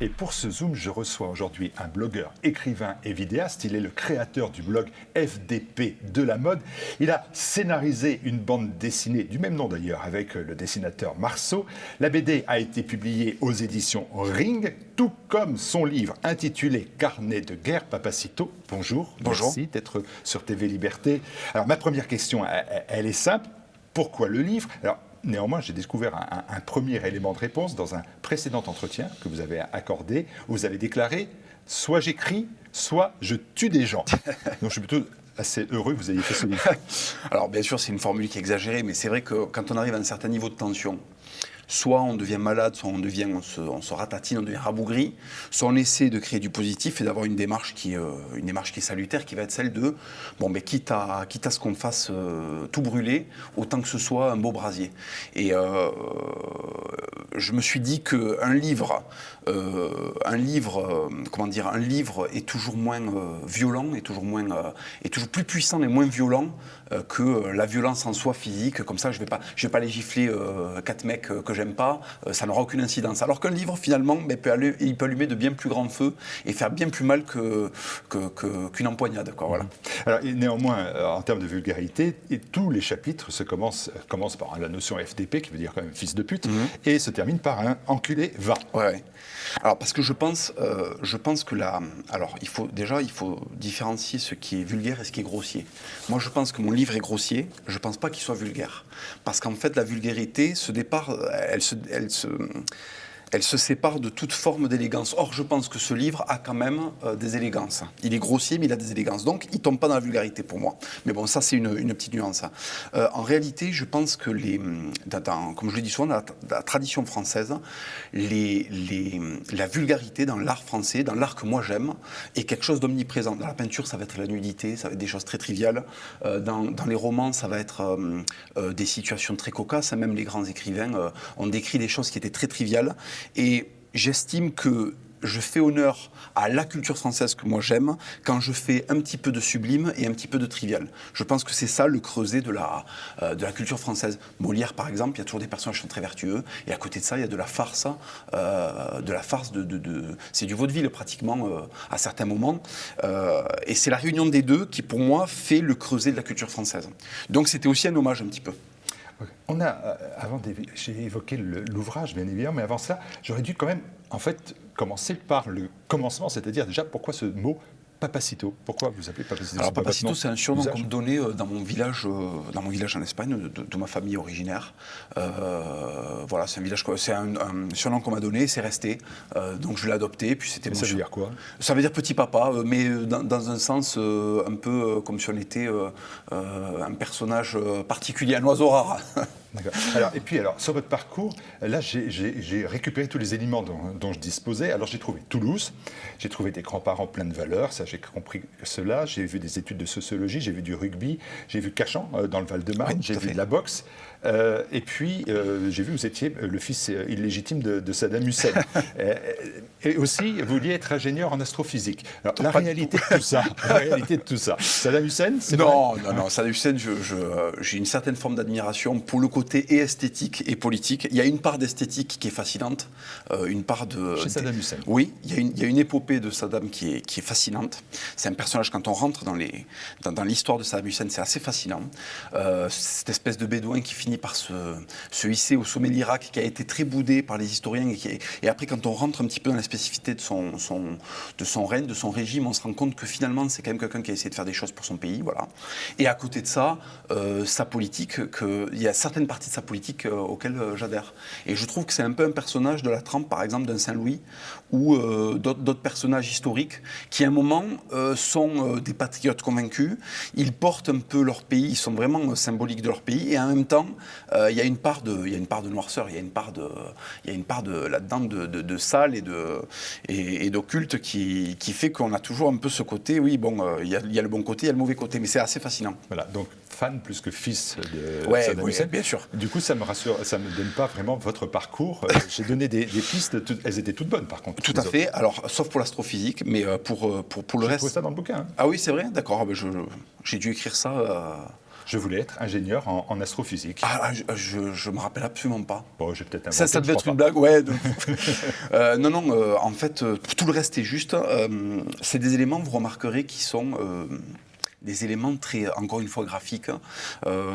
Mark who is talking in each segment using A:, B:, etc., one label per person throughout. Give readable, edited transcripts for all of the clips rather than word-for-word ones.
A: Et pour ce Zoom, je reçois aujourd'hui un blogueur, écrivain et vidéaste. Il est le créateur du blog FDP de la mode. Il a scénarisé une bande dessinée du même nom d'ailleurs avec le dessinateur Marceau. La BD a été publiée aux éditions Ring, tout comme son livre intitulé Carnet de guerre. Papacito, bonjour.
B: Bonjour.
A: Merci d'être sur TV Liberté. Alors ma première question, elle est simple. Pourquoi le livre ? Alors, néanmoins, j'ai découvert un premier élément de réponse dans un précédent entretien que vous avez accordé, où vous avez déclaré « soit j'écris, soit je tue des gens ». Donc je suis plutôt assez heureux que vous ayez fait ce livre.
B: Alors bien sûr, c'est une formule qui est exagérée, mais c'est vrai que quand on arrive à un certain niveau de tension, soit on devient malade, soit on se ratatine, on devient rabougri, soit on essaie de créer du positif et d'avoir une démarche qui est salutaire, qui va être celle de, quitte à ce qu'on fasse tout brûler, autant que ce soit un beau brasier. Et je me suis dit qu'un livre est toujours moins violent, est toujours plus puissant et moins violent que la violence en soi physique. Comme ça, je vais pas aller gifler 4 mecs que j'aime pas, ça n'aura aucune incidence. Alors qu'un livre, finalement, il peut allumer de bien plus grands feux et faire bien plus mal qu'une empoignade. Quoi, voilà.
A: Alors, néanmoins, en termes de vulgarité, tous les chapitres commencent par la notion FDP, qui veut dire quand même fils de pute, et se terminent par un enculé va.
B: Ouais. Alors, parce que je pense que là, alors il faut différencier ce qui est vulgaire et ce qui est grossier. Moi, je pense que mon livre est grossier. Je pense pas qu'il soit vulgaire, parce qu'en fait, la vulgarité elle se sépare de toute forme d'élégance. Or, je pense que ce livre a quand même des élégances. Il est grossier, mais il a des élégances. Donc, il ne tombe pas dans la vulgarité pour moi. Mais bon, ça, c'est une petite nuance. En réalité, je pense que, comme je le dis souvent, dans la tradition française, la vulgarité dans l'art français, dans l'art que moi j'aime, est quelque chose d'omniprésent. Dans la peinture, ça va être la nudité, ça va être des choses très triviales. Dans les romans, ça va être des situations très cocasses. Même les grands écrivains ont décrit des choses qui étaient très triviales. Et j'estime que je fais honneur à la culture française que moi j'aime quand je fais un petit peu de sublime et un petit peu de trivial. Je pense que c'est ça le creuset de la culture française. Molière, par exemple, il y a toujours des personnages qui sont très vertueux, et à côté de ça, il y a de la farce, c'est du vaudeville pratiquement à certains moments. Et c'est la réunion des deux qui, pour moi, fait le creuset de la culture française. Donc c'était aussi un hommage un petit peu.
A: On a, j'ai évoqué l'ouvrage, bien évidemment, mais avant ça, j'aurais dû quand même, en fait, commencer par le commencement, c'est-à-dire déjà, pourquoi ce mot Papacito ? Pourquoi vous appelez Papacito ?
B: Alors Papacito, c'est un surnom qu'on me donnait dans mon village en Espagne, de ma famille originaire. Voilà, c'est un surnom qu'on m'a donné, c'est resté. Donc je l'ai adopté, puis c'était.
A: Ça veut dire quoi ?
B: Ça veut dire petit papa, mais dans un sens un peu comme si on était un personnage particulier, un oiseau rare.
A: D'accord. Alors, sur votre parcours, là, j'ai récupéré tous les éléments dont je disposais. Alors, j'ai trouvé Toulouse, j'ai trouvé des grands-parents pleins de valeurs, ça, j'ai compris cela. J'ai vu des études de sociologie, j'ai vu du rugby, j'ai vu Cachan, dans le Val-de-Marne, j'ai vu de la boxe. Et puis, j'ai vu que vous étiez le fils illégitime de Saddam Hussein. Et aussi, vous vouliez être ingénieur en astrophysique. Alors, la réalité de tout ça, Saddam Hussein, c'est
B: Non,
A: vrai ?
B: non, Saddam Hussein, j'ai une certaine forme d'admiration pour le côté et esthétique et politique. Il y a une part d'esthétique qui est fascinante, une part de...
A: Chez Saddam Hussein.
B: Oui, il y a une épopée de Saddam qui est fascinante. C'est un personnage, quand on rentre dans l'histoire de Saddam Hussein, c'est assez fascinant. Cette espèce de bédouin qui finit par se hisser au sommet de l'Irak, qui a été très boudé par les historiens. Et après, quand on rentre un petit peu dans la spécificité de son règne, de son régime, on se rend compte que finalement, c'est quand même quelqu'un qui a essayé de faire des choses pour son pays. Voilà. Et à côté de ça, sa politique, il y a certaines parties de sa politique auxquelles j'adhère. Et je trouve que c'est un peu un personnage de la trempe, par exemple, d'un Saint-Louis ou d'autres personnages historiques qui, à un moment, sont des patriotes convaincus. Ils portent un peu leur pays, ils sont vraiment symboliques de leur pays, et en même temps, il y a une part de noirceur, il y a une part de là-dedans de sale et d'occulte qui fait qu'on a toujours un peu ce côté, oui, bon, il y a le bon côté, il y a le mauvais côté, mais c'est assez fascinant.
A: Voilà, donc fan plus que fils de
B: Saddam
A: Hussein.
B: Bien sûr.
A: Du coup, ça me rassure, ça ne me donne pas vraiment votre parcours. J'ai donné des pistes, elles étaient toutes bonnes par contre.
B: Tout à fait, alors, sauf pour l'astrophysique, mais pour le reste...
A: J'ai trouvé ça dans le bouquin. Hein.
B: Ah oui, c'est vrai, d'accord, j'ai dû écrire ça
A: Je voulais être ingénieur en astrophysique.
B: Je me rappelle absolument pas.
A: Bon, j'ai peut-être
B: Ça
A: inventé,
B: devait
A: je
B: être
A: crois
B: une
A: pas.
B: blague, ouais. Non, en fait, tout le reste est juste. C'est des éléments, vous remarquerez, qui sont des éléments très, encore une fois, graphiques,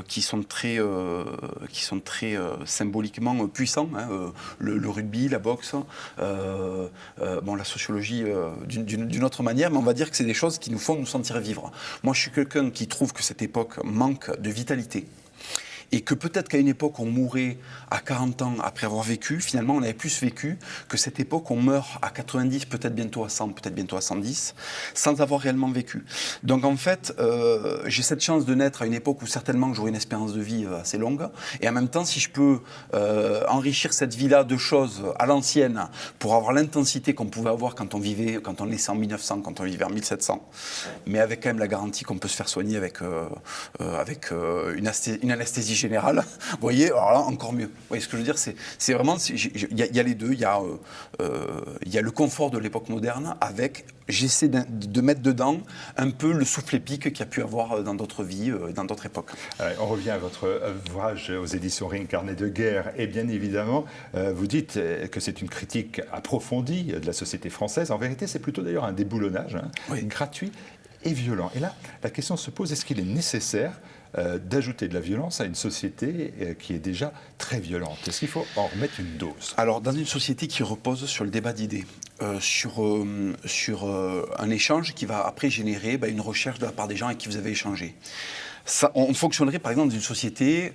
B: qui sont très symboliquement puissants. Hein, le rugby, la boxe, la sociologie d'une autre manière, mais on va dire que c'est des choses qui nous font nous sentir vivre. Moi, je suis quelqu'un qui trouve que cette époque manque de vitalité. Et que peut-être qu'à une époque, on mourait à 40 ans après avoir vécu, finalement, on avait plus vécu que cette époque, on meurt à 90, peut-être bientôt à 100, peut-être bientôt à 110, sans avoir réellement vécu. Donc en fait, j'ai cette chance de naître à une époque où certainement j'aurai une espérance de vie assez longue. Et en même temps, si je peux enrichir cette vie-là de choses à l'ancienne pour avoir l'intensité qu'on pouvait avoir quand on vivait, quand on naissait en 1900, quand on vivait en 1700, mais avec quand même la garantie qu'on peut se faire soigner avec une anesthésie générale, vous voyez, alors là, encore mieux. Vous voyez ce que je veux dire, c'est vraiment, il y a les deux, il y a le confort de l'époque moderne avec, j'essaie de mettre dedans un peu le souffle épique qu'il y a pu avoir dans d'autres vies, dans d'autres époques.
A: On revient à votre ouvrage aux éditions Réincarné de guerre, et bien évidemment, vous dites que c'est une critique approfondie de la société française. En vérité, c'est plutôt d'ailleurs un déboulonnage gratuit et violent. Et là, la question se pose, est-ce qu'il est nécessaire d'ajouter de la violence à une société qui est déjà très violente? Est-ce qu'il faut en remettre une dose?
B: Alors, dans une société qui repose sur le débat d'idées, sur un échange qui va après générer une recherche de la part des gens avec qui vous avez échangé. Ça, on fonctionnerait par exemple dans une société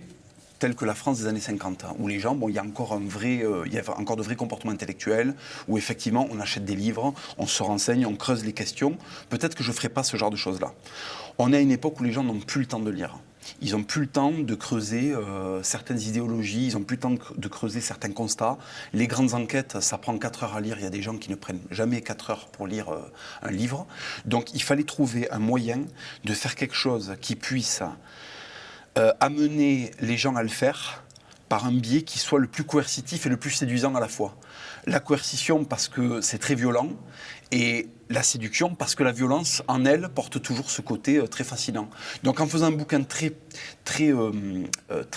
B: telle que la France des années 50, où les gens, il y a encore il y a encore de vrais comportements intellectuels, où effectivement on achète des livres, on se renseigne, on creuse les questions. Peut-être que je ne ferai pas ce genre de choses-là. On est à une époque où les gens n'ont plus le temps de lire. Ils n'ont plus le temps de creuser certaines idéologies, ils n'ont plus le temps de creuser certains constats. Les grandes enquêtes, ça prend 4 heures à lire. Il y a des gens qui ne prennent jamais 4 heures pour lire un livre. Donc il fallait trouver un moyen de faire quelque chose qui puisse amener les gens à le faire par un biais qui soit le plus coercitif et le plus séduisant à la fois. La coercition parce que c'est très violent, et la séduction parce que la violence en elle porte toujours ce côté très fascinant. Donc en faisant un bouquin très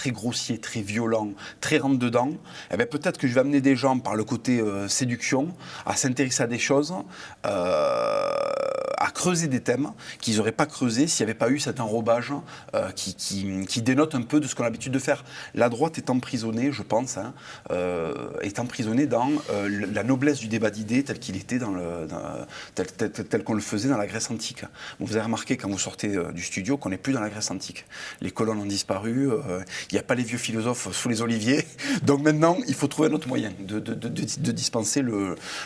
B: grossier, très violent, très rentre-dedans, peut-être que je vais amener des gens par le côté séduction à s'intéresser à des choses, à creuser des thèmes qu'ils n'auraient pas creusés s'il n'y avait pas eu cet enrobage qui dénote un peu de ce qu'on a l'habitude de faire. La droite est emprisonnée, je pense, est emprisonnée dans la noblesse du débat d'idées tel qu'il était tel qu'on le faisait dans la Grèce antique. Bon, vous avez remarqué quand vous sortez du studio qu'on n'est plus dans la Grèce antique. Les colonnes ont disparu, il n'y a pas les vieux philosophes sous les oliviers. Donc maintenant, il faut trouver un autre moyen de dispenser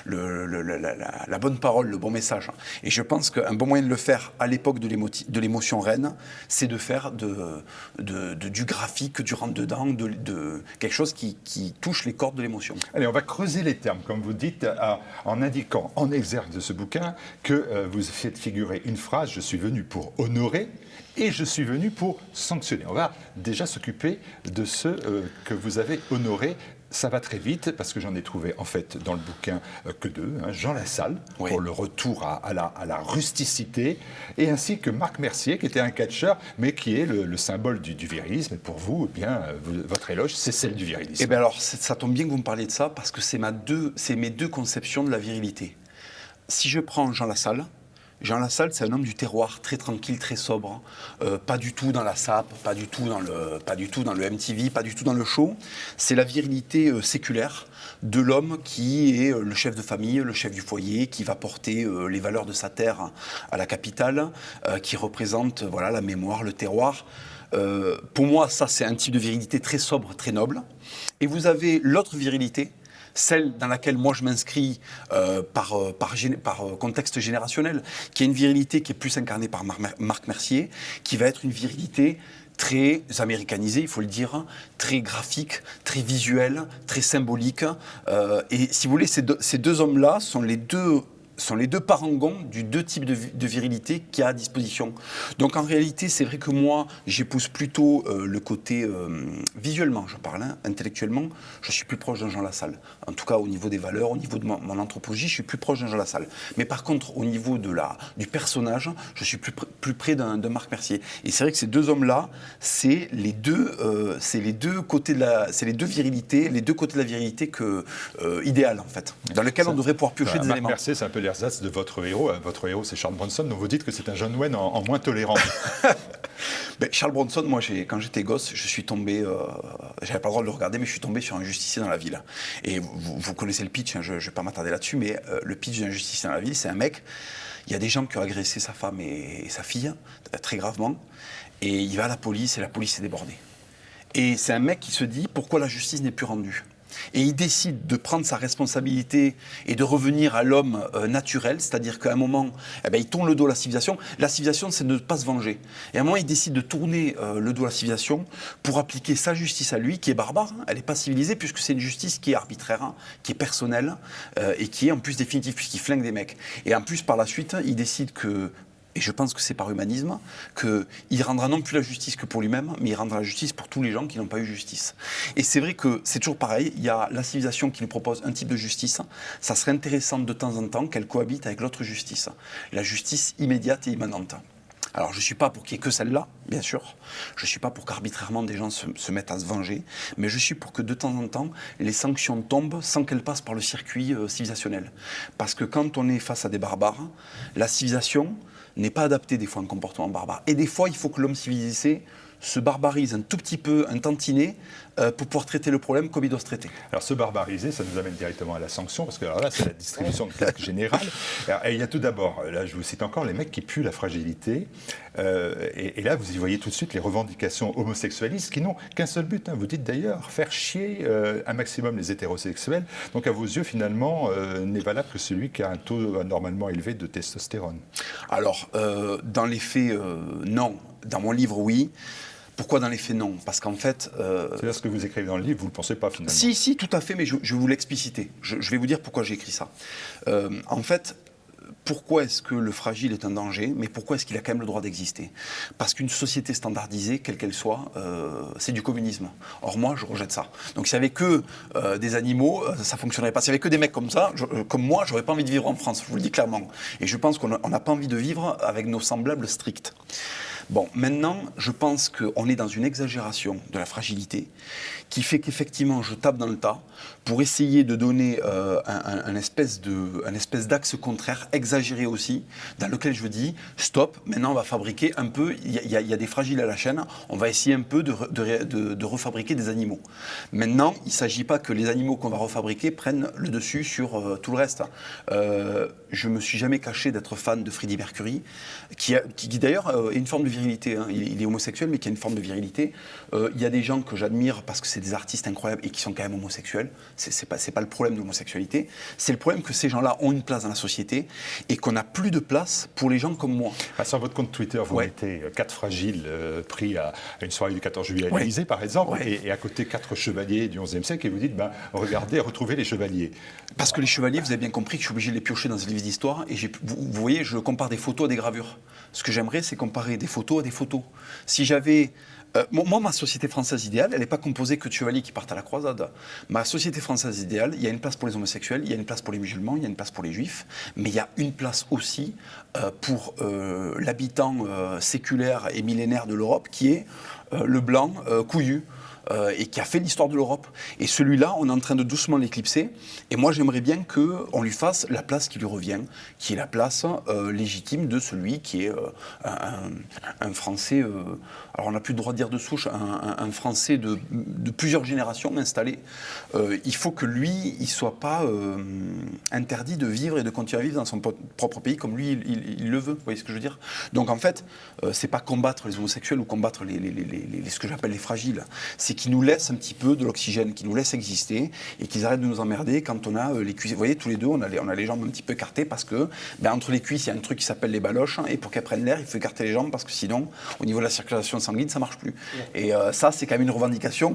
B: la bonne parole, le bon message. Et je pense qu'un bon moyen de le faire à l'époque de l'émotion reine, c'est de faire du graphique, du rentre-dedans, de quelque chose qui touche les cordes de l'émotion.
A: Allez, on va creuser les termes, comme vous dites, en indiquant en exergue de ce bouquin que vous faites figurer une phrase « Je suis venu pour honorer » et « Je suis venu pour sanctionner ». On va déjà s'occuper de ceux que vous avez honorés. Ça va très vite parce que j'en ai trouvé en fait dans le bouquin que deux, Jean Lassalle pour le retour à la rusticité, et ainsi que Marc Mercier qui était un catcheur mais qui est le symbole du virilisme. Et pour vous, votre éloge, c'est celle du virilisme.
B: Eh bien alors, ça tombe bien que vous me parliez de ça parce que c'est mes deux conceptions de la virilité. Si je prends Jean Lassalle, c'est un homme du terroir, très tranquille, très sobre, pas du tout dans la sape, pas du tout dans le MTV, pas du tout dans le show. C'est la virilité séculaire de l'homme qui est le chef de famille, le chef du foyer, qui va porter les valeurs de sa terre à la capitale, qui représente la mémoire, le terroir. Pour moi, ça, c'est un type de virilité très sobre, très noble. Et vous avez l'autre virilité, celle dans laquelle moi je m'inscris par contexte générationnel, qui est une virilité qui est plus incarnée par Marc Mercier, qui va être une virilité très américanisée, il faut le dire, très graphique, très visuelle, très symbolique. Et si vous voulez, ces deux hommes-là sont les deux sont les deux parangons du deux types de virilité qu'il y a à disposition. Donc en réalité, c'est vrai que moi, j'épouse plutôt le côté visuellement, je parle, hein, intellectuellement, je suis plus proche d'un Jean Lassalle. En tout cas, au niveau des valeurs, au niveau de mon anthropologie, je suis plus proche d'un Jean Lassalle. Mais par contre, au niveau du personnage, je suis plus près d'un Marc Mercier. Et c'est vrai que ces deux hommes-là, c'est les deux côtés c'est les deux virilités, les deux côtés de la virilité idéale en fait, dans lesquels on devrait pouvoir piocher des
A: Marc
B: éléments.
A: Mercier, c'est un peu l'ersatz de votre héros. Votre héros, c'est Charles Bronson, dont vous dites que c'est un John Wayne en moins tolérant.
B: Charles Bronson, moi, quand j'étais gosse, je suis tombé, j'avais pas le droit de le regarder, mais je suis tombé sur un justicier dans la ville. Et vous connaissez le pitch, hein, je vais pas m'attarder là-dessus, mais le pitch d'un justicier dans la ville, c'est un mec, il y a des gens qui ont agressé sa femme et sa fille, très gravement, et il va à la police, et la police est débordée. Et c'est un mec qui se dit, pourquoi la justice n'est plus rendue ? Et il décide de prendre sa responsabilité et de revenir à l'homme naturel, c'est-à-dire qu'à un moment, il tourne le dos à la civilisation. La civilisation, c'est de ne pas se venger. Et à un moment, il décide de tourner le dos à la civilisation pour appliquer sa justice à lui, qui est barbare. Hein. Elle n'est pas civilisée, puisque c'est une justice qui est arbitraire, hein, qui est personnelle, et qui est en plus définitive, puisqu'il flingue des mecs. Et en plus, par la suite, il décide que... Et je pense que c'est par humanisme qu'il rendra non plus la justice que pour lui-même, mais il rendra la justice pour tous les gens qui n'ont pas eu justice. Et c'est vrai que c'est toujours pareil, il y a la civilisation qui nous propose un type de justice, ça serait intéressant de temps en temps qu'elle cohabite avec l'autre justice, la justice immédiate et immanente. Alors je ne suis pas pour qu'il n'y ait que celle-là, bien sûr, je ne suis pas pour qu'arbitrairement des gens se mettent à se venger, mais je suis pour que de temps en temps, les sanctions tombent sans qu'elles passent par le circuit civilisationnel. Parce que quand on est face à des barbares, la civilisation n'est pas adapté des fois à un comportement barbare. Et des fois, il faut que l'homme civilisé se barbarise un tout petit peu, un tantinet, pour pouvoir traiter le problème comme il doit se traiter. Alors
A: se barbariser, ça nous amène directement à la sanction, parce que alors là, c'est la distribution de claques générale. Alors, il y a tout d'abord, là je vous cite encore, les mecs qui puent la fragilité. Et là, vous y voyez tout de suite les revendications homosexualistes qui n'ont qu'un seul but. Hein. Vous dites d'ailleurs faire chier un maximum les hétérosexuels. Donc à vos yeux, finalement, n'est valable que celui qui a un taux anormalement élevé de testostérone.
B: Alors, dans les faits, non. Dans mon livre, oui. Pourquoi dans les faits, non ? Parce qu'en fait...
A: C'est-à-dire ce que vous écrivez dans le livre, vous ne le pensez pas finalement ?
B: Si, tout à fait, mais je vais vous l'expliciter. Je vais vous dire pourquoi j'ai écrit ça. En fait, pourquoi est-ce que le fragile est un danger, mais pourquoi est-ce qu'il a quand même le droit d'exister ? Parce qu'une société standardisée, quelle qu'elle soit, c'est du communisme. Or moi, je rejette ça. Donc s'il n'y avait que des animaux, ça ne fonctionnerait pas. S'il n'y avait que des mecs comme ça, comme moi, je n'aurais pas envie de vivre en France, je vous le dis clairement. Et je pense qu'on n'a pas envie de vivre avec nos semblables stricts. Bon, maintenant, je pense qu'on est dans une exagération de la fragilité qui fait qu'effectivement, je tape dans le tas pour essayer de donner un espèce d'axe contraire, exagéré aussi, dans lequel je dis, stop, maintenant on va fabriquer un peu, il y a des fragiles à la chaîne, on va essayer un peu de refabriquer des animaux. Maintenant, il ne s'agit pas que les animaux qu'on va refabriquer prennent le dessus sur tout le reste. Je ne me suis jamais caché d'être fan de Freddie Mercury, qui d'ailleurs est une forme de virilité. Hein. Il est homosexuel, mais qui a une forme de virilité. Il y a des gens que j'admire parce que c'est des artistes incroyables et qui sont quand même homosexuels. C'est pas le problème de l'homosexualité. C'est le problème que ces gens-là ont une place dans la société et qu'on n'a plus de place pour les gens comme moi.
A: Sur votre compte Twitter, vous mettez 4 fragiles pris à une soirée du 14 juillet à l'Élysée, par exemple, et à côté 4 chevaliers du XIe siècle, et vous dites, regardez, retrouvez les chevaliers.
B: Parce que les chevaliers, vous avez bien compris que je suis obligé de les piocher dans ce livre d'histoire, et vous voyez, je compare des photos à des gravures. Ce que j'aimerais, c'est comparer des photos à des photos. Si j'avais... moi, ma société française idéale, elle n'est pas composée que de chevaliers qui partent à la croisade. Ma société française idéale, il y a une place pour les homosexuels, il y a une place pour les musulmans, il y a une place pour les juifs, mais il y a une place aussi pour l'habitant séculaire et millénaire de l'Europe, qui est le blanc couillu. Et qui a fait l'histoire de l'Europe. Et celui-là, on est en train de doucement l'éclipser. Et moi, j'aimerais bien qu'on lui fasse la place qui lui revient, qui est la place légitime de celui qui est un Français, alors on n'a plus le droit de dire de souche, un Français de plusieurs générations installé. Il faut que lui, il ne soit pas interdit de vivre et de continuer à vivre dans son propre pays comme lui, il le veut. Vous voyez ce que je veux dire ? Donc en fait, c'est pas combattre les homosexuels ou combattre ce que j'appelle les fragiles. C'est c'est qu'ils nous laissent un petit peu de l'oxygène, qu'ils nous laissent exister et qu'ils arrêtent de nous emmerder quand on a les cuisses. Vous voyez, tous les deux, on a les jambes un petit peu écartées parce que entre les cuisses, il y a un truc qui s'appelle les baloches et pour qu'elles prennent l'air, il faut écarter les jambes parce que sinon, au niveau de la circulation sanguine, ça marche plus. Et ça, c'est quand même une revendication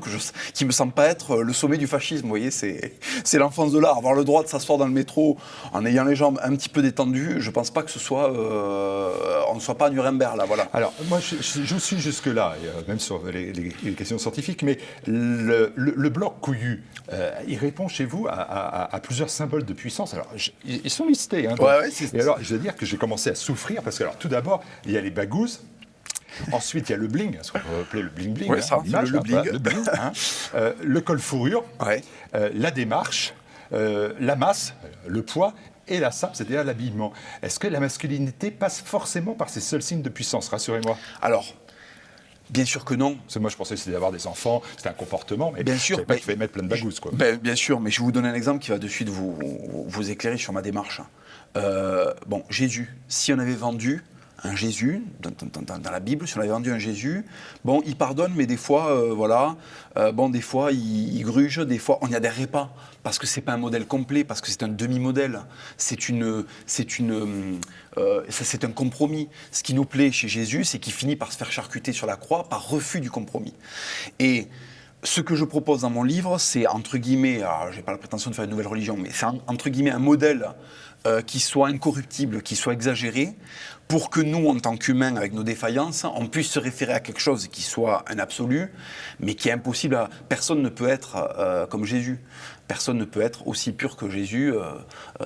B: qui me semble pas être le sommet du fascisme. Vous voyez, c'est l'enfance de l'art. Avoir le droit de s'asseoir dans le métro en ayant les jambes un petit peu détendues, je pense pas que ce soit, on ne soit pas à Nuremberg là, voilà.
A: Alors moi, je suis jusque là, même sur les questions scientifiques, mais le bloc couillu, il répond chez vous à plusieurs symboles de puissance. Alors ils sont listés. Hein, et alors je veux dire que j'ai commencé à souffrir parce que alors tout d'abord il y a les bagouses. Ensuite, il y a le bling, ce qu'on peut appeler le bling-bling,
B: ouais, ça, le bling.
A: Le bling, hein. Le col fourrure,
B: ouais.
A: La démarche, la masse, le poids et la sape, c'est-à-dire l'habillement. Est-ce que la masculinité passe forcément par ces seuls signes de puissance? Rassurez-moi.
B: Alors, bien sûr que non.
A: Parce que moi, je pensais que c'était d'avoir des enfants, c'était un comportement, mais
B: bien sûr,
A: je savais pas qu'il fallait mettre plein de bagouses, quoi.
B: Bien sûr, mais je vais vous donner un exemple qui va de suite vous éclairer sur ma démarche. Jésus, si on avait vendu un Jésus, dans la Bible, si on avait vendu un Jésus, bon, il pardonne, mais des fois, des fois, il gruge, des fois, on n'y adhérerait pas, parce que c'est pas un modèle complet, parce que c'est un demi-modèle, c'est un compromis. Ce qui nous plaît chez Jésus, c'est qu'il finit par se faire charcuter sur la croix par refus du compromis. Et ce que je propose dans mon livre, c'est entre guillemets, alors j'ai pas la prétention de faire une nouvelle religion, mais c'est entre guillemets un modèle qui soit incorruptible, qui soit exagéré, pour que nous, en tant qu'humains, avec nos défaillances, on puisse se référer à quelque chose qui soit un absolu, mais qui est impossible. Personne ne peut être comme Jésus. Personne ne peut être aussi pur que Jésus.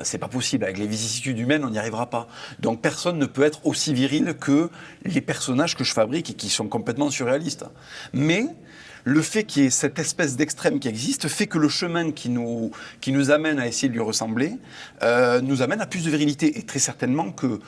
B: C'est pas possible. Avec les vicissitudes humaines, on n'y arrivera pas. Donc personne ne peut être aussi viril que les personnages que je fabrique et qui sont complètement surréalistes. Mais le fait qu'il y ait cette espèce d'extrême qui existe fait que le chemin qui nous amène à essayer de lui ressembler nous amène à plus de virilité. Et très certainement que,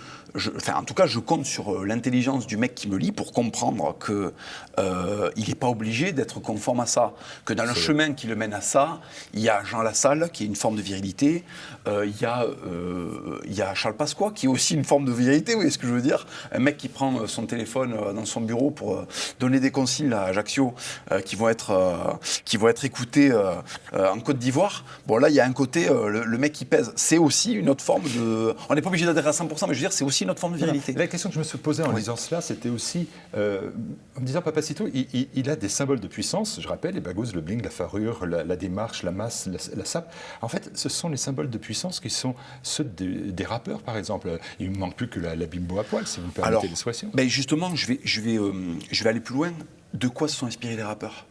B: en tout cas, je compte sur l'intelligence du mec qui me lit pour comprendre qu'il n'est pas obligé d'être conforme à ça. Que dans le chemin qui le mène à ça, il y a Jean Lassalle, qui est une forme de virilité, il y a Charles Pasqua, qui est aussi une forme de virilité, vous voyez ce que je veux dire? Un mec qui prend son téléphone dans son bureau pour donner des consignes à Ajaccio, qui vont être écoutés en Côte d'Ivoire. Bon, là, il y a un côté, le mec qui pèse. C'est aussi une autre forme de... On n'est pas obligé d'adhérer à 100%, mais je veux dire, c'est aussi une autre forme de virilité.
A: La question que je me suis posée en lisant cela, c'était aussi, en me disant, Papacito, il a des symboles de puissance, je rappelle, les bagouses, le bling, la farure, la démarche, la masse, la sape. En fait, ce sont les symboles de puissance qui sont ceux des rappeurs, par exemple. Il ne manque plus que la bimbo à poil, si vous me permettez l'expression.
B: Justement, je vais aller plus loin. De quoi se sont inspirés les rappeurs?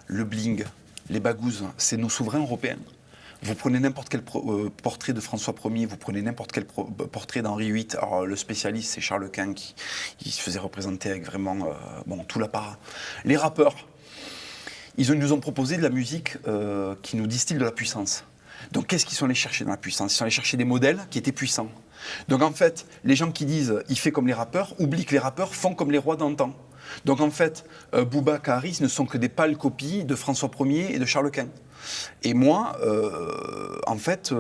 B: Le bling, les bagouses, c'est nos souverains européens. Vous prenez n'importe quel portrait de François Ier, vous prenez n'importe quel portrait d'Henri VIII. Alors, le spécialiste, c'est Charles Quint qui se faisait représenter avec vraiment tout l'apparat. Les rappeurs, ils nous ont proposé de la musique qui nous distille de la puissance. Donc, qu'est-ce qu'ils sont allés chercher dans la puissance? Ils sont allés chercher des modèles qui étaient puissants. Donc, en fait, les gens qui disent « il fait comme les rappeurs » oublient que les rappeurs font comme les rois d'antan. Donc, en fait, Booba, Karis ne sont que des pâles copies de François Ier et de Charles Quint. Et moi, en fait, je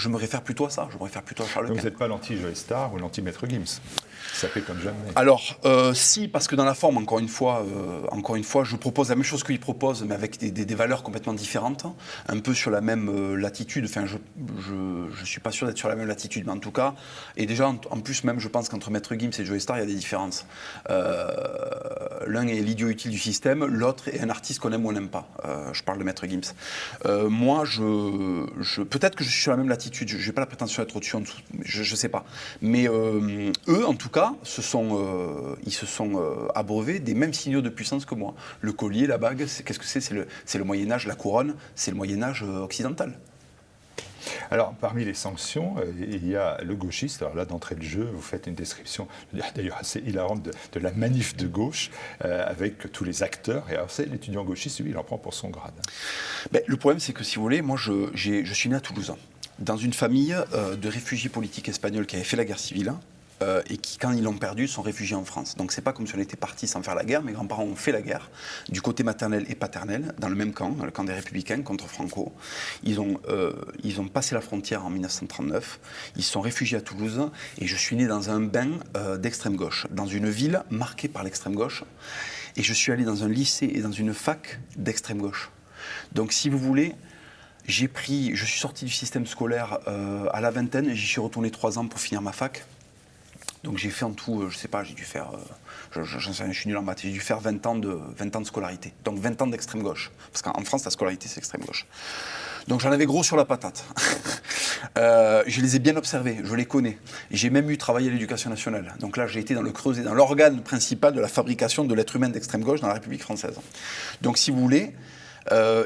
B: me réfère plutôt à ça. Je me réfère plutôt à Charles Quint.
A: Donc, vous n'êtes pas l'anti-Joe Star ou l'anti-Maître Gims? Ça fait comme jamais.
B: Alors, si, parce que dans la forme, encore une fois, je propose la même chose qu'il propose, mais avec des valeurs complètement différentes, un peu sur la même latitude. Enfin, je suis pas sûr d'être sur la même latitude, mais en tout cas, et déjà, en plus, même, je pense qu'entre Maître Gims et Joe Star, il y a des différences. L'un est l'idiot utile du système, l'autre est un artiste qu'on aime ou on n'aime pas. Je parle de Maître Gims. Moi, peut-être que je suis sur la même latitude. Je n'ai pas la prétention d'être au-dessus, en dessous. Je sais pas. Mais eux, en tout cas, ils se sont abreuvés des mêmes signaux de puissance que moi. Le collier, la bague, qu'est-ce que c'est? C'est le Moyen-Âge, la couronne, c'est le Moyen-Âge occidental.
A: Alors, parmi les sanctions, il y a le gauchiste. Alors là, d'entrée de jeu, vous faites une description, d'ailleurs assez hilarante, de la manif de gauche, avec tous les acteurs. Et alors, c'est l'étudiant gauchiste, lui, il en prend pour son grade.
B: Le problème, c'est que, si vous voulez, moi, je suis né à Toulouse, dans une famille de réfugiés politiques espagnols qui avaient fait la guerre civile, et qui, quand ils l'ont perdu, sont réfugiés en France. Donc c'est pas comme si on était partis sans faire la guerre. Mes grands-parents ont fait la guerre, du côté maternel et paternel, dans le même camp, dans le camp des Républicains contre Franco. Ils ont passé la frontière en 1939, ils se sont réfugiés à Toulouse, et je suis né dans un bain d'extrême gauche, dans une ville marquée par l'extrême gauche. et je suis allé dans un lycée et dans une fac d'extrême gauche. Donc si vous voulez, je suis sorti du système scolaire à la vingtaine, et j'y suis retourné 3 ans pour finir ma fac. Donc j'ai fait en tout, je sais pas, j'ai dû faire, j'en sais rien, je suis nul en maths, j'ai dû faire 20 ans de scolarité. Donc 20 ans d'extrême gauche. Parce qu'en France, la scolarité, c'est extrême gauche. Donc j'en avais gros sur la patate. Je les ai bien observés, je les connais. J'ai même eu travaillé à l'éducation nationale. Donc là, j'ai été dans le creuset, dans l'organe principal de la fabrication de l'être humain d'extrême gauche dans la République française. Donc si vous voulez,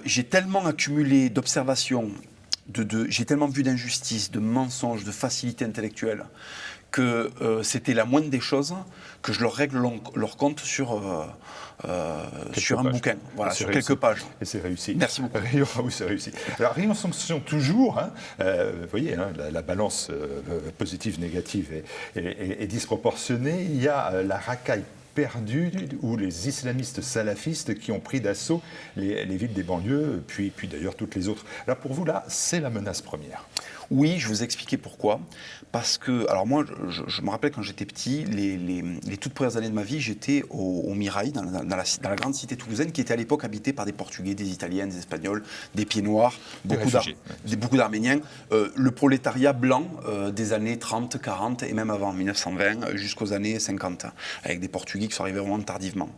B: j'ai tellement accumulé d'observations, j'ai tellement vu d'injustices, de mensonges, de facilité intellectuelle, que c'était la moindre des choses que je leur règle leur compte sur un bouquin, voilà, sur quelques pages.
A: Et c'est réussi.
B: Merci beaucoup.
A: Oui, c'est réussi. Alors, rien en sanction toujours, hein, vous voyez, hein, la balance positive-négative est disproportionnée. Il y a la racaille perdue où les islamistes salafistes qui ont pris d'assaut les villes des banlieues, puis d'ailleurs toutes les autres. Alors pour vous, là, c'est la menace première.
B: Oui, je vais vous expliquer pourquoi. Parce que, alors moi, je me rappelle quand j'étais petit, les toutes premières années de ma vie, j'étais au Mirail, dans la grande cité toulousaine, qui était à l'époque habitée par des Portugais, des Italiens, des Espagnols, des Pieds Noirs, beaucoup d'Arméniens. Le prolétariat blanc des années 30, 40 et même avant, 1920, jusqu'aux années 50, avec des Portugais qui sont arrivés vraiment tardivement.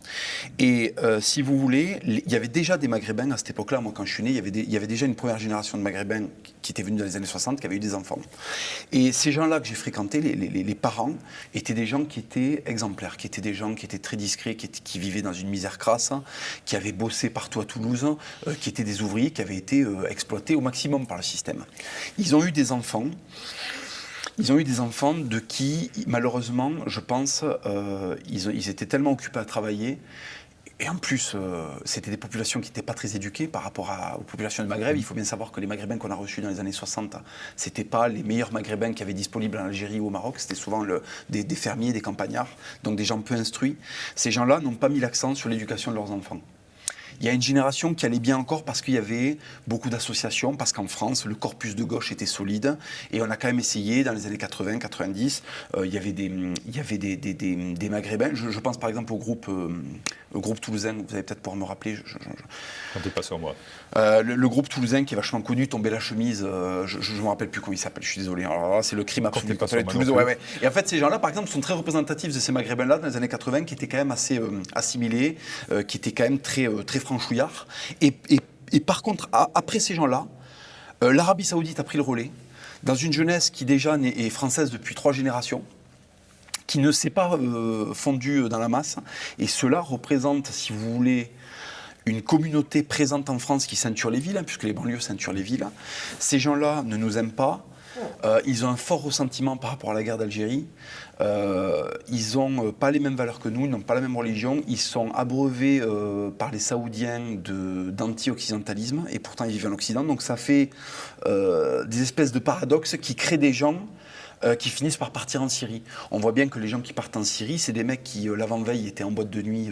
B: Et si vous voulez, il y avait déjà des Maghrébins à cette époque-là. Moi, quand je suis né, il y avait déjà une première génération de Maghrébins qui était venue dans les années 60, qui avait eu des enfants. Et ces gens-là que j'ai fréquentés, les parents, étaient des gens qui étaient exemplaires, qui étaient des gens qui étaient très discrets, qui vivaient dans une misère crasse, qui avaient bossé partout à Toulouse, qui étaient des ouvriers qui avaient été exploités au maximum par le système. Ils ont eu des enfants. De qui, malheureusement, je pense, ils étaient tellement occupés à travailler. Et en plus, c'était des populations qui n'étaient pas très éduquées par rapport aux populations de Maghreb. Il faut bien savoir que les Maghrébins qu'on a reçus dans les années 60, ce n'étaient pas les meilleurs Maghrébins qu'il y avait disponibles en Algérie ou au Maroc. C'était souvent des fermiers, des campagnards, donc des gens peu instruits. Ces gens-là n'ont pas mis l'accent sur l'éducation de leurs enfants. Il y a une génération qui allait bien encore parce qu'il y avait beaucoup d'associations, parce qu'en France, le corpus de gauche était solide. Et on a quand même essayé, dans les années 80, 90, il y avait des Maghrébins. Je pense par exemple au groupe toulousain, vous allez peut-être pouvoir me rappeler.
A: Comptez pas sur moi.
B: Le groupe toulousain qui est vachement connu, Tomber la chemise, je ne me rappelle plus comment il s'appelle, je suis désolé. Alors là, c'est le crime absolu. Ouais. Et en fait, ces gens-là, par exemple, sont très représentatifs de ces Maghrébins-là dans les années 80, qui étaient quand même assez assimilés, qui étaient quand même très franchouillards. Et par contre, après ces gens-là, l'Arabie Saoudite a pris le relais, dans une jeunesse qui déjà est française depuis 3 générations, qui ne s'est pas fondue dans la masse. Et cela représente, si vous voulez, une communauté présente en France qui ceinture les villes, puisque les banlieues ceinturent les villes. Ces gens-là ne nous aiment pas. Ils ont un fort ressentiment par rapport à la guerre d'Algérie. Ils n'ont pas les mêmes valeurs que nous, ils n'ont pas la même religion. Ils sont abreuvés par les Saoudiens d'anti-occidentalisme, et pourtant ils vivent en Occident. Donc ça fait des espèces de paradoxes qui créent des gens qui finissent par partir en Syrie. On voit bien que les gens qui partent en Syrie, c'est des mecs qui, l'avant-veille, étaient en boîte de nuit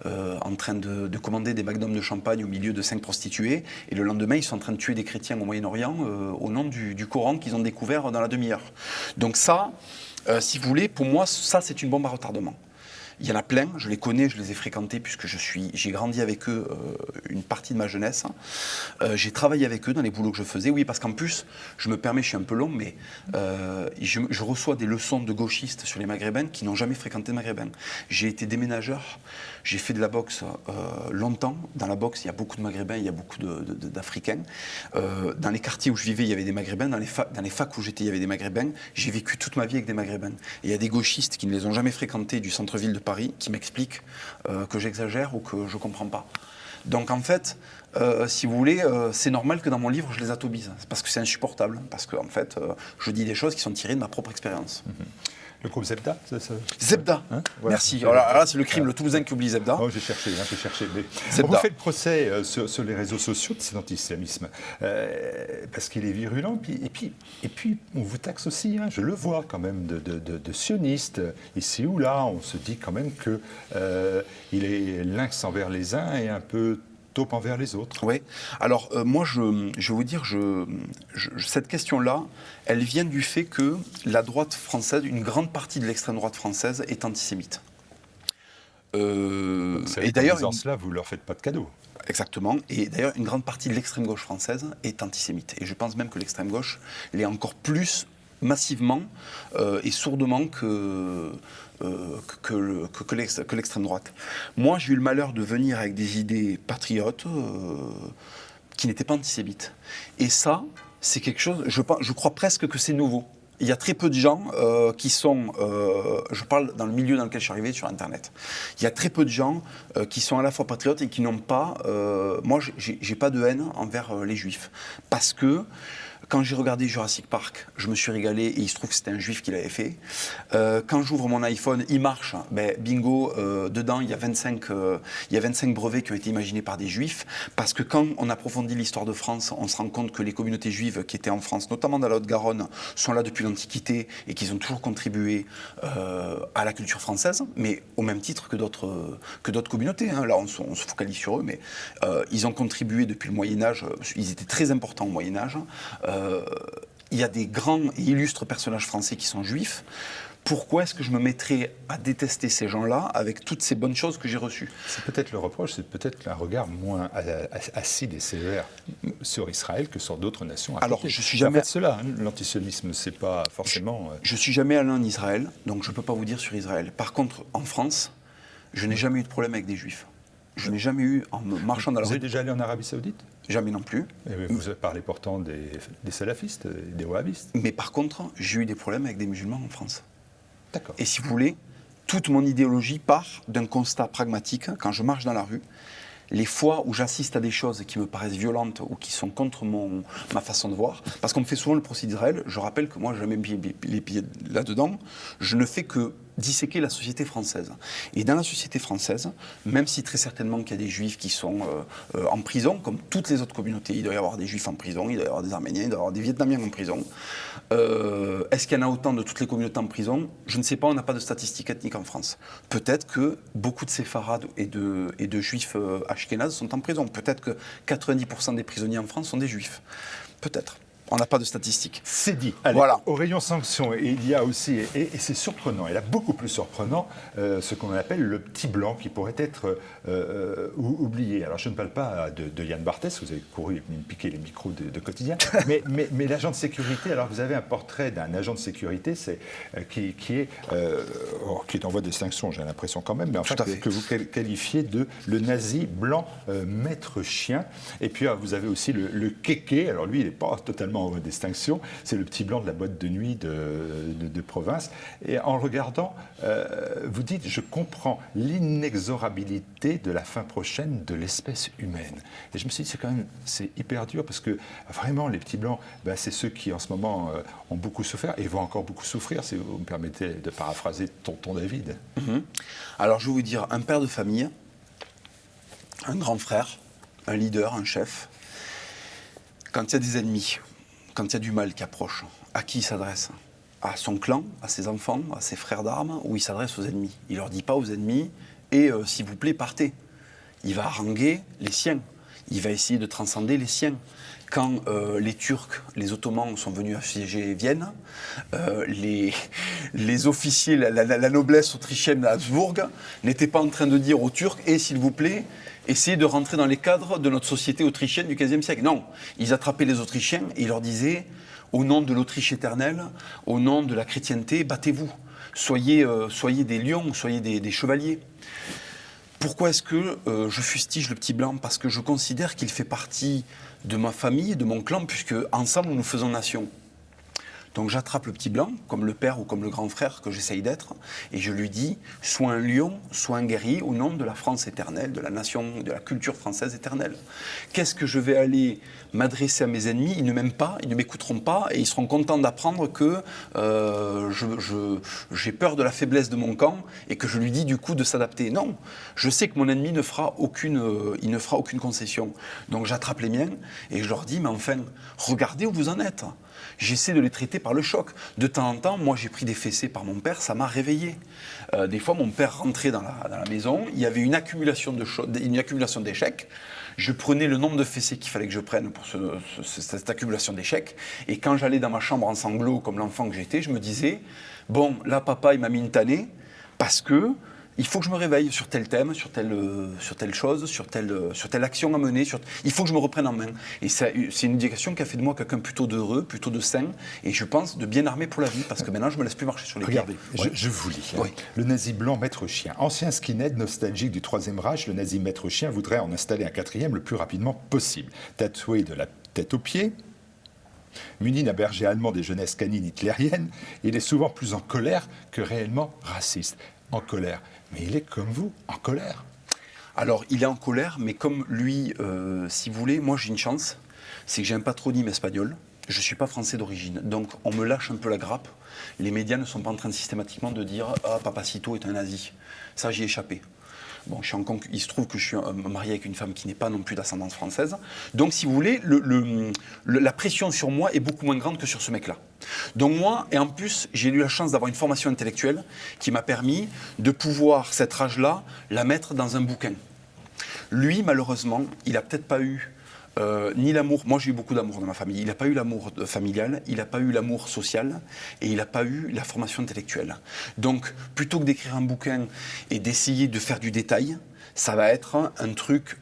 B: en train de commander des magnums de champagne au milieu de 5 prostituées, et le lendemain, ils sont en train de tuer des chrétiens au Moyen-Orient au nom du Coran qu'ils ont découvert dans la demi-heure. Donc ça, si vous voulez, pour moi, ça, c'est une bombe à retardement. Il y en a plein, je les connais, je les ai fréquentés puisque j'ai grandi avec eux une partie de ma jeunesse. J'ai travaillé avec eux dans les boulots que je faisais. Oui, parce qu'en plus, je me permets, je suis un peu long, mais je reçois des leçons de gauchistes sur les Maghrébins qui n'ont jamais fréquenté de Maghrébins. J'ai été déménageur, j'ai fait de la boxe longtemps. Dans la boxe, il y a beaucoup de Maghrébins, il y a beaucoup d'Africains. Dans les quartiers où je vivais, il y avait des Maghrébins. Dans les facs où j'étais, il y avait des Maghrébins. J'ai vécu toute ma vie avec des Maghrébins. Et il y a des gauchistes qui ne les ont jamais fréquentés du centre-ville de Paris qui m'expliquent que j'exagère ou que je ne comprends pas. Donc en fait, si vous voulez, c'est normal que dans mon livre, je les atobise. Parce que c'est insupportable. Parce que en fait, je dis des choses qui sont tirées de ma propre expérience.
A: Le groupe Zebda
B: Zebda,
A: hein, voilà.
B: Merci. Alors là, c'est le crime, le Toulousain qui oublie Zebda.
A: Oh, j'ai cherché. Mais
B: Zebda.
A: on vous fait le procès sur les réseaux sociaux de cet antisémitisme, parce qu'il est virulent, et puis on vous taxe aussi, hein, je le vois quand même, de sioniste. Ici ou là, on se dit quand même qu'il est lynx envers les uns et un peu taupe envers les autres.
B: Oui. Alors, moi, je vais vous dire, cette question-là, elle vient du fait que la droite française, une grande partie de l'extrême droite française est antisémite.
A: Et d'ailleurs, en disant cela, vous ne leur faites pas de cadeau.
B: Exactement. Et d'ailleurs, une grande partie de l'extrême gauche française est antisémite. Et je pense même que l'extrême gauche l'est encore plus massivement et sourdement que l'extrême droite. Moi, j'ai eu le malheur de venir avec des idées patriotes qui n'étaient pas antisémites. Et ça, c'est quelque chose, je crois presque que c'est nouveau. Il y a très peu de gens qui sont, je parle dans le milieu dans lequel je suis arrivé sur Internet, il y a très peu de gens qui sont à la fois patriotes et qui n'ont pas, moi j'ai pas de haine envers les juifs, parce que quand j'ai regardé Jurassic Park, je me suis régalé et il se trouve que c'était un juif qui l'avait fait. Quand j'ouvre mon iPhone, il marche, ben, bingo, dedans il y a 25 brevets qui ont été imaginés par des juifs, parce que quand on approfondit l'histoire de France, on se rend compte que les communautés juives qui étaient en France, notamment dans la Haute-Garonne, sont là depuis l'Antiquité et qu'ils ont toujours contribué à la culture française, mais au même titre que d'autres communautés. Hein. Là, on se focalise sur eux, mais ils ont contribué depuis le Moyen-Âge, ils étaient très importants au Moyen-Âge. Il y a des grands et illustres personnages français qui sont juifs. Pourquoi est-ce que je me mettrais à détester ces gens-là avec toutes ces bonnes choses que j'ai reçues ?
A: C'est peut-être le reproche, c'est peut-être un regard moins acide et sévère sur Israël que sur d'autres nations.
B: Alors, je suis jamais...
A: En fait, cela, hein, l'antisionisme, c'est pas forcément...
B: Je suis jamais allé en Israël, donc je peux pas vous dire sur Israël. Par contre, en France, je n'ai jamais eu de problème avec des juifs. Je n'ai jamais eu, en marchant dans la rue...
A: Vous êtes déjà allé en Arabie Saoudite ?
B: Jamais non plus.
A: Vous parlez pourtant des salafistes, des wahhabistes.
B: Mais par contre, j'ai eu des problèmes avec des musulmans en France.
A: D'accord.
B: Et si vous voulez, toute mon idéologie part d'un constat pragmatique. Quand je marche dans la rue, les fois où j'assiste à des choses qui me paraissent violentes ou qui sont contre ma façon de voir, parce qu'on me fait souvent le procès d'Israël, je rappelle que moi, je mets les pieds là-dedans, je ne fais que disséquer la société française. Et dans la société française, même si très certainement qu'il y a des juifs qui sont en prison, comme toutes les autres communautés, il doit y avoir des juifs en prison, il doit y avoir des Arméniens, il doit y avoir des Vietnamiens en prison. Est-ce qu'il y en a autant de toutes les communautés en prison ? Je ne sais pas, on n'a pas de statistiques ethniques en France. Peut-être que beaucoup de séfarades et de juifs ashkénazes sont en prison. Peut-être que 90% des prisonniers en France sont des juifs. Peut-être. On n'a pas de statistiques.
A: C'est dit. Allez, voilà. Au rayon sanctions, il y a aussi, et c'est surprenant, et là beaucoup plus surprenant, ce qu'on appelle le petit blanc qui pourrait être oublié. Alors je ne parle pas de Yann Barthès, vous avez couru et me piquer les micros de quotidien, mais l'agent de sécurité, alors vous avez un portrait d'un agent de sécurité qui est en voie d'extinction, j'ai l'impression quand même, mais enfin que vous qualifiez de le nazi blanc maître chien. Et puis vous avez aussi le kéké, alors lui il n'est pas totalement en voie d'extinction, c'est le petit blanc de la boîte de nuit de province. Et en le regardant, vous dites, je comprends l'inexorabilité de la fin prochaine de l'espèce humaine. Et je me suis dit, c'est hyper dur, parce que vraiment, les petits blancs, c'est ceux qui en ce moment ont beaucoup souffert et vont encore beaucoup souffrir, si vous me permettez de paraphraser tonton David.
B: Alors je vais vous dire, un père de famille, un grand frère, un leader, un chef, quand il y a des ennemis, quand il y a du mal qui approche, à qui il s'adresse ? À son clan, à ses enfants, à ses frères d'armes, ou il s'adresse aux ennemis ? Il ne leur dit pas aux ennemis « et s'il vous plaît, partez ». Il va haranguer les siens, il va essayer de transcender les siens. Quand les Turcs, les Ottomans sont venus assiéger Vienne, les officiers, la noblesse autrichienne d'Habsbourg n'étaient pas en train de dire aux Turcs « et s'il vous plaît », essayer de rentrer dans les cadres de notre société autrichienne du XVe siècle. Non, ils attrapaient les Autrichiens et ils leur disaient, au nom de l'Autriche éternelle, au nom de la chrétienté, battez-vous. Soyez des lions, soyez des chevaliers. Pourquoi est-ce que je fustige le petit blanc ? Parce que je considère qu'il fait partie de ma famille, de mon clan, puisque ensemble nous faisons nation. Donc j'attrape le petit blanc, comme le père ou comme le grand frère que j'essaye d'être, et je lui dis, sois un lion, sois un guerrier, au nom de la France éternelle, de la nation, de la culture française éternelle. Qu'est-ce que je vais aller m'adresser à mes ennemis ? Ils ne m'aiment pas, ils ne m'écouteront pas, et ils seront contents d'apprendre que j'ai peur de la faiblesse de mon camp, et que je lui dis du coup de s'adapter. Non, je sais que mon ennemi ne fera aucune concession. Donc j'attrape les miens, et je leur dis, mais enfin, regardez où vous en êtes. J'essaie de les traiter par le choc. De temps en temps, moi j'ai pris des fessées par mon père, ça m'a réveillé. Des fois, mon père rentrait dans la maison, il y avait une accumulation d'échecs. Je prenais le nombre de fessées qu'il fallait que je prenne pour cette accumulation d'échecs. Et quand j'allais dans ma chambre en sanglots, comme l'enfant que j'étais, je me disais, bon, là papa il m'a mis une tannée, parce que Il faut que je me réveille sur tel thème, sur telle chose, sur telle action à mener. Il faut que je me reprenne en main. Et c'est une éducation qui a fait de moi quelqu'un plutôt d'heureux, plutôt de sain, et je pense de bien armé pour la vie, parce que maintenant je me laisse plus marcher sur les pieds.
A: Regardez, je vous lis.
B: Oui.
A: Le nazi blanc maître chien. Ancien skinhead nostalgique du Troisième Reich, le nazi maître chien voudrait en installer un quatrième le plus rapidement possible. Tatoué de la tête aux pieds, muni d'un berger allemand des jeunesses canines hitlériennes, il est souvent plus en colère que réellement raciste. En colère. Mais il est comme vous, en colère.
B: Alors, il est en colère, mais comme lui, si vous voulez, moi j'ai une chance, c'est que j'ai un patronyme espagnol, je ne suis pas français d'origine, donc on me lâche un peu la grappe. Les médias ne sont pas en train systématiquement de dire « Ah, Papacito est un nazi ». Ça, j'y ai échappé. Bon, il se trouve que je suis marié avec une femme qui n'est pas non plus d'ascendance française. Donc, si vous voulez, la pression sur moi est beaucoup moins grande que sur ce mec-là. Donc moi, et en plus, j'ai eu la chance d'avoir une formation intellectuelle qui m'a permis de pouvoir, cette rage-là, la mettre dans un bouquin. Lui, malheureusement, il n'a peut-être pas eu ni l'amour. Moi, j'ai eu beaucoup d'amour dans ma famille. Il n'a pas eu l'amour familial, il n'a pas eu l'amour social et il n'a pas eu la formation intellectuelle. Donc, plutôt que d'écrire un bouquin et d'essayer de faire du détail, ça va être un truc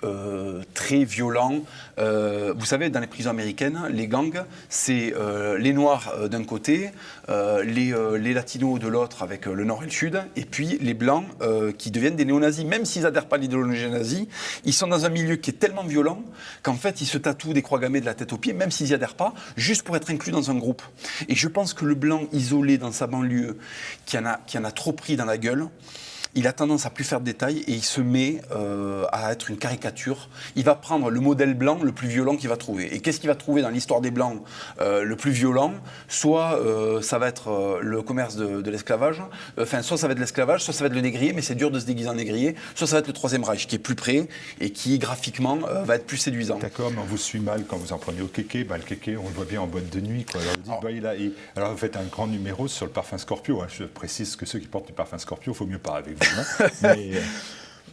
B: très violent. Vous savez, dans les prisons américaines, les gangs, c'est les Noirs d'un côté, les Latinos de l'autre avec le Nord et le Sud, et puis les Blancs qui deviennent des néo-nazis. Même s'ils n'adhèrent pas à l'idéologie nazie, ils sont dans un milieu qui est tellement violent qu'en fait, ils se tatouent des croix gammées de la tête aux pieds, même s'ils n'y adhèrent pas, juste pour être inclus dans un groupe. Et je pense que le Blanc isolé dans sa banlieue, qui en a trop pris dans la gueule, il a tendance à plus faire de détails et il se met à être une caricature. Il va prendre le modèle blanc le plus violent qu'il va trouver. Et qu'est-ce qu'il va trouver dans l'histoire des Blancs le plus violent? Soit ça va être le commerce de l'esclavage, soit ça va être l'esclavage, soit ça va être le négrier, mais c'est dur de se déguiser en négrier, soit ça va être le Troisième Reich, qui est plus près et qui, graphiquement, va être plus séduisant.
A: D'accord, mais on vous suit mal quand vous en prenez au kéké. Le kéké, on le voit bien en boîte de nuit. Quoi. Alors, alors vous faites un grand numéro sur le parfum Scorpio. Hein. Je précise que ceux qui portent du parfum Scorpio, il faut mieux pas avec vous. Hein.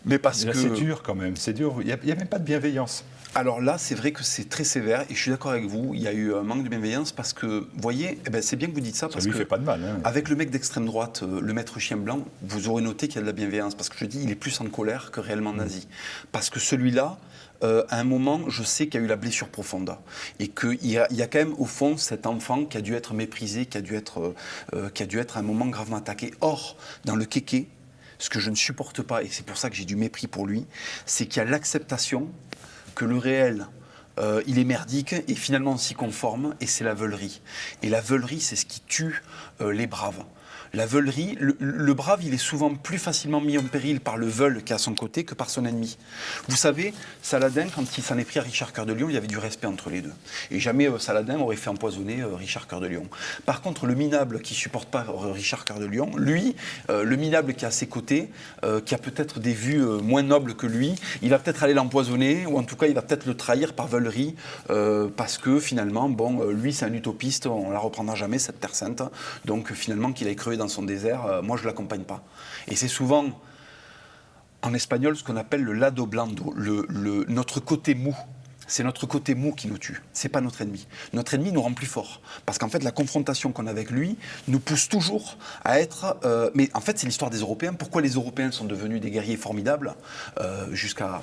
A: Mais parce que c'est dur quand même, c'est dur. Il n'y a même pas de bienveillance.
B: Alors là, c'est vrai que c'est très sévère et je suis d'accord avec vous. Il y a eu un manque de bienveillance parce que, vous voyez, c'est bien que vous dites ça parce
A: ça lui
B: que
A: fait pas de mal. Hein.
B: Avec le mec d'extrême droite, le maître chien blanc, vous aurez noté qu'il y a de la bienveillance parce que je dis, il est plus en colère que réellement nazi. Parce que celui-là, à un moment, je sais qu'il y a eu la blessure profonde et qu'il y a quand même au fond cet enfant qui a dû être méprisé, qui a dû être à un moment gravement attaqué. Or, dans le kéké, ce que je ne supporte pas, et c'est pour ça que j'ai du mépris pour lui, c'est qu'il y a l'acceptation que le réel, il est merdique, et finalement on s'y conforme, et c'est la veulerie. Et la veulerie, c'est ce qui tue les braves. La veulerie, le brave, il est souvent plus facilement mis en péril par le veule qui est à son côté que par son ennemi. Vous savez, Saladin, quand il s'en est pris à Richard Cœur de Lion, il y avait du respect entre les deux. Et jamais Saladin aurait fait empoisonner Richard Cœur de Lion. Par contre, le minable qui ne supporte pas Richard Cœur de Lion, lui, le minable qui est à ses côtés, qui a peut-être des vues moins nobles que lui, il va peut-être aller l'empoisonner, ou en tout cas, il va peut-être le trahir par veulerie, parce que finalement, lui, c'est un utopiste, on ne la reprendra jamais, cette terre sainte. Donc finalement, qu'il aille crever dans son désert, moi je ne l'accompagne pas. Et c'est souvent en espagnol ce qu'on appelle le lado blando, notre côté mou. C'est notre côté mou qui nous tue, c'est pas notre ennemi. Notre ennemi nous rend plus forts, parce qu'en fait la confrontation qu'on a avec lui nous pousse toujours à être... mais en fait c'est l'histoire des Européens. Pourquoi les Européens sont devenus des guerriers formidables jusqu'à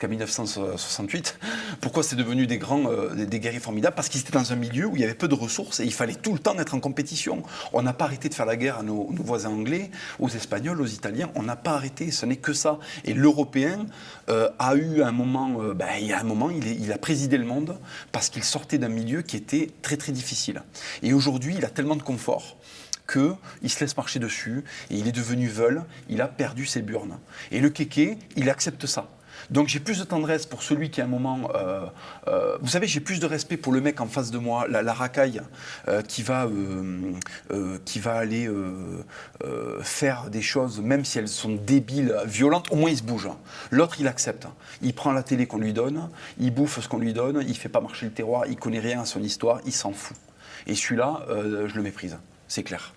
B: 1968? Pourquoi c'est devenu des guerriers formidables? Parce qu'ils étaient dans un milieu où il y avait peu de ressources et il fallait tout le temps être en compétition. On n'a pas arrêté de faire la guerre à nos voisins anglais, aux Espagnols, aux Italiens, on n'a pas arrêté, ce n'est que ça. Et l'Européen a eu un moment, il y a un moment, il a présidé le monde parce qu'il sortait d'un milieu qui était très très difficile. Et aujourd'hui, il a tellement de confort qu'il se laisse marcher dessus et il est devenu veule, il a perdu ses burnes. Et le kéké, il accepte ça. Donc j'ai plus de tendresse pour celui qui à un moment... vous savez, j'ai plus de respect pour le mec en face de moi, la racaille, qui va aller faire des choses, même si elles sont débiles, violentes, au moins il se bouge. L'autre, il accepte. Il prend la télé qu'on lui donne, il bouffe ce qu'on lui donne, il ne fait pas marcher le terroir, il ne connaît rien à son histoire, il s'en fout. Et celui-là, je le méprise, c'est clair.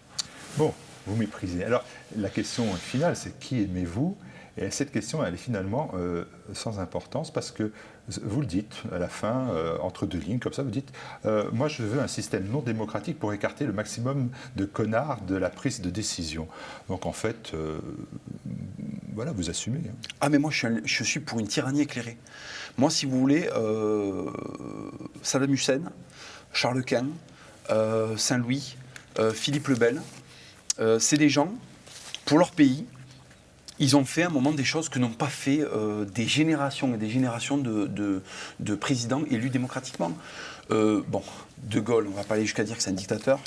A: Bon, vous méprisez. Alors, la question finale, c'est qui aimez-vous ? Et cette question, elle est finalement sans importance parce que vous le dites à la fin, entre deux lignes, comme ça, vous dites moi, je veux un système non démocratique pour écarter le maximum de connards de la prise de décision. Donc, en fait, voilà, vous assumez. Hein.
B: Ah, mais moi, je suis pour une tyrannie éclairée. Moi, si vous voulez, Saddam Hussein, Charles Quint, Saint-Louis, Philippe le Bel, c'est des gens, pour leur pays, ils ont fait à un moment des choses que n'ont pas fait des générations et des générations de présidents élus démocratiquement. Bon, De Gaulle, on ne va pas aller jusqu'à dire que c'est un dictateur.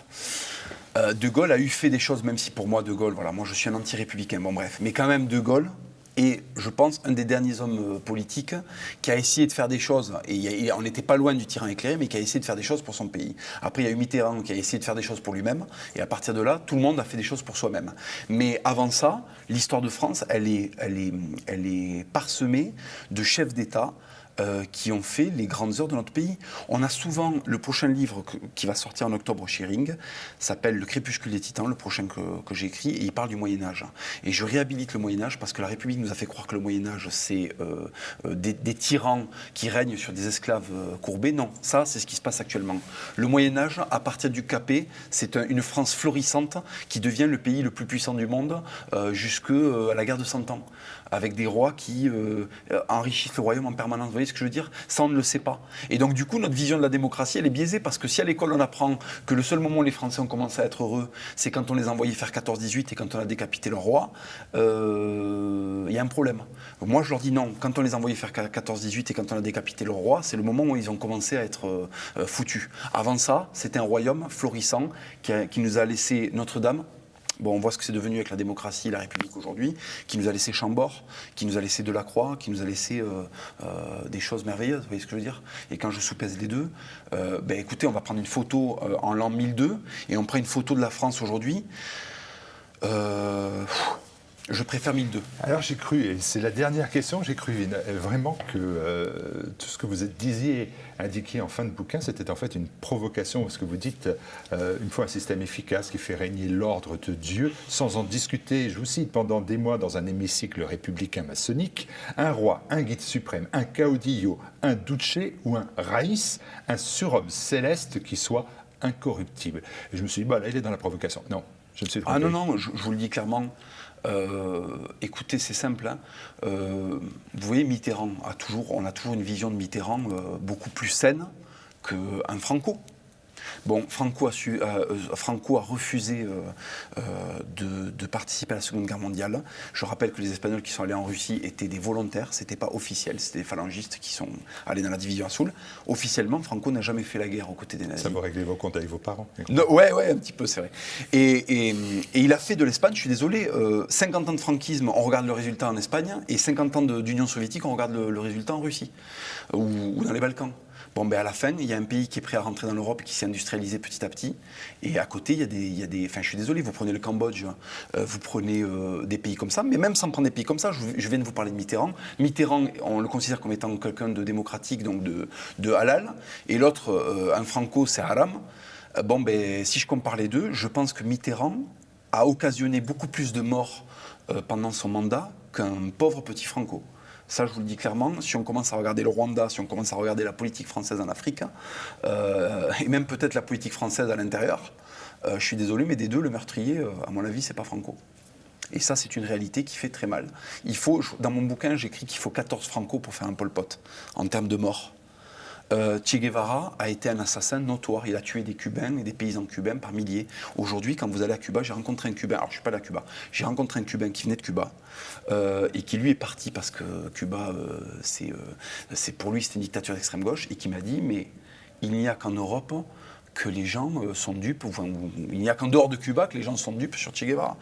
B: De Gaulle a fait des choses, même si pour moi, De Gaulle, voilà, moi je suis un anti-républicain, bon bref, mais quand même De Gaulle est, je pense, un des derniers hommes politiques qui a essayé de faire des choses, et on n'était pas loin du tyran éclairé, mais qui a essayé de faire des choses pour son pays. Après, il y a eu Mitterrand qui a essayé de faire des choses pour lui-même, et à partir de là, tout le monde a fait des choses pour soi-même. Mais avant ça, l'histoire de France, elle est parsemée de chefs d'État qui ont fait les grandes heures de notre pays. On a souvent, le prochain livre qui va sortir en octobre chez Ring s'appelle Le Crépuscule des Titans, le prochain que j'ai écrit, et il parle du Moyen-Âge. Et je réhabilite le Moyen-Âge parce que la République nous a fait croire que le Moyen-Âge, c'est des tyrans qui règnent sur des esclaves courbés. Non, ça, c'est ce qui se passe actuellement. Le Moyen-Âge, à partir du Capet, c'est une France florissante qui devient le pays le plus puissant du monde jusqu'à la guerre de 100 ans, avec des rois qui enrichissent le royaume en permanence. Vous voyez ce que je veux dire? Ça, on ne le sait pas. Et donc, du coup, notre vision de la démocratie, elle est biaisée, parce que si à l'école, on apprend que le seul moment où les Français ont commencé à être heureux, c'est quand on les envoyait faire 14-18 et quand on a décapité leur roi, il y a un problème. Moi, je leur dis non. Quand on les envoyait faire 14-18 et quand on a décapité leur roi, c'est le moment où ils ont commencé à être foutus. Avant ça, c'était un royaume florissant qui nous a laissé Notre-Dame. Bon, on voit ce que c'est devenu avec la démocratie et la République aujourd'hui, qui nous a laissé Chambord, qui nous a laissé Delacroix, qui nous a laissé des choses merveilleuses, vous voyez ce que je veux dire? Et quand je soupèse les deux, écoutez, on va prendre une photo en l'an 1002, et on prend une photo de la France aujourd'hui. Je préfère 1002.
A: Alors j'ai cru, et c'est la dernière question, j'ai cru vraiment que tout ce que vous disiez, indiqué en fin de bouquin, c'était en fait une provocation, parce que vous dites, une fois un système efficace qui fait régner l'ordre de Dieu, sans en discuter, je vous cite, pendant des mois dans un hémicycle républicain maçonnique, un roi, un guide suprême, un caudillo, un duce ou un raïs, un surhomme céleste qui soit incorruptible. Et je me suis dit, là, il est dans la provocation. Non, je me suis trompé.
B: Ah non, je vous le dis clairement. Écoutez, c'est simple. Hein. Vous voyez, Mitterrand on a toujours une vision de Mitterrand beaucoup plus saine qu'un Franco. Bon, Franco a refusé de participer à la Seconde Guerre mondiale. Je rappelle que les Espagnols qui sont allés en Russie étaient des volontaires, c'était pas officiel, c'était des phalangistes qui sont allés dans la division Assoul. Officiellement, Franco n'a jamais fait la guerre aux côtés des nazis.
A: Ça vous réglez vos comptes avec vos parents?
B: Ouais, un petit peu, c'est vrai. Et il a fait de l'Espagne, je suis désolé, 50 ans de franquisme, on regarde le résultat en Espagne, et 50 ans d'Union soviétique, on regarde le résultat en Russie, ou dans les Balkans. Bon, à la fin, il y a un pays qui est prêt à rentrer dans l'Europe et qui s'est industrialisé petit à petit. Et à côté, il y a des... Enfin, je suis désolé, vous prenez le Cambodge, vous prenez des pays comme ça, mais même sans prendre des pays comme ça, je viens de vous parler de Mitterrand. Mitterrand, on le considère comme étant quelqu'un de démocratique, donc de halal. Et l'autre, un Franco, c'est haram. Si je compare les deux, je pense que Mitterrand a occasionné beaucoup plus de morts pendant son mandat qu'un pauvre petit Franco. Ça, je vous le dis clairement, si on commence à regarder le Rwanda, si on commence à regarder la politique française en Afrique, et même peut-être la politique française à l'intérieur, je suis désolé, mais des deux, le meurtrier, à mon avis, c'est pas Franco. Et ça, c'est une réalité qui fait très mal. Dans mon bouquin, j'écris qu'il faut 14 Franco pour faire un Pol Pot, en termes de morts. Che Guevara a été un assassin notoire. Il a tué des Cubains et des paysans cubains par milliers. Aujourd'hui, quand vous allez à Cuba, j'ai rencontré un Cubain. Alors, je ne suis pas allé à Cuba. J'ai rencontré un Cubain qui venait de Cuba et qui, lui, est parti parce que Cuba, pour lui, c'était une dictature d'extrême gauche, et qui m'a dit, mais il n'y a qu'en Europe que les gens sont dupes, il n'y a qu'en dehors de Cuba que les gens sont dupes sur Che Guevara,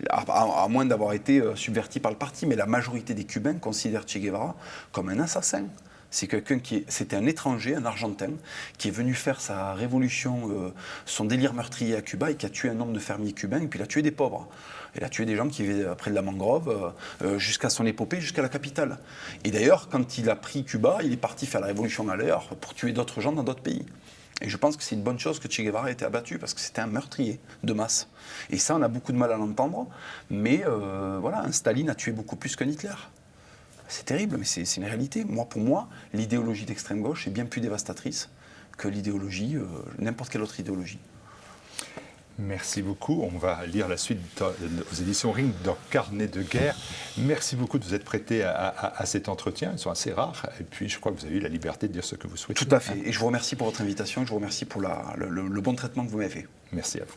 B: à moins d'avoir été subvertis par le parti, mais la majorité des Cubains considèrent Che Guevara comme un assassin. C'était un étranger, un Argentin, qui est venu faire sa révolution, son délire meurtrier à Cuba, et qui a tué un nombre de fermiers cubains, et puis il a tué des pauvres. Il a tué des gens qui vivaient près de la mangrove, jusqu'à son épopée, jusqu'à la capitale. Et d'ailleurs, quand il a pris Cuba, il est parti faire la révolution ailleurs pour tuer d'autres gens dans d'autres pays. Et je pense que c'est une bonne chose que Che Guevara ait été abattu, parce que c'était un meurtrier de masse. Et ça, on a beaucoup de mal à l'entendre, mais un Staline a tué beaucoup plus qu'un Hitler. C'est terrible, mais c'est une réalité. Pour moi, l'idéologie d'extrême gauche est bien plus dévastatrice que l'idéologie, n'importe quelle autre idéologie.
A: Merci beaucoup. On va lire la suite aux éditions Ring dans Carnet de guerre. Merci beaucoup de vous être prêté à cet entretien. Ils sont assez rares. Et puis, je crois que vous avez eu la liberté de dire ce que vous souhaitez.
B: Tout à fait. Et je vous remercie pour votre invitation. Je vous remercie pour le bon traitement que vous m'avez fait.
A: Merci à vous.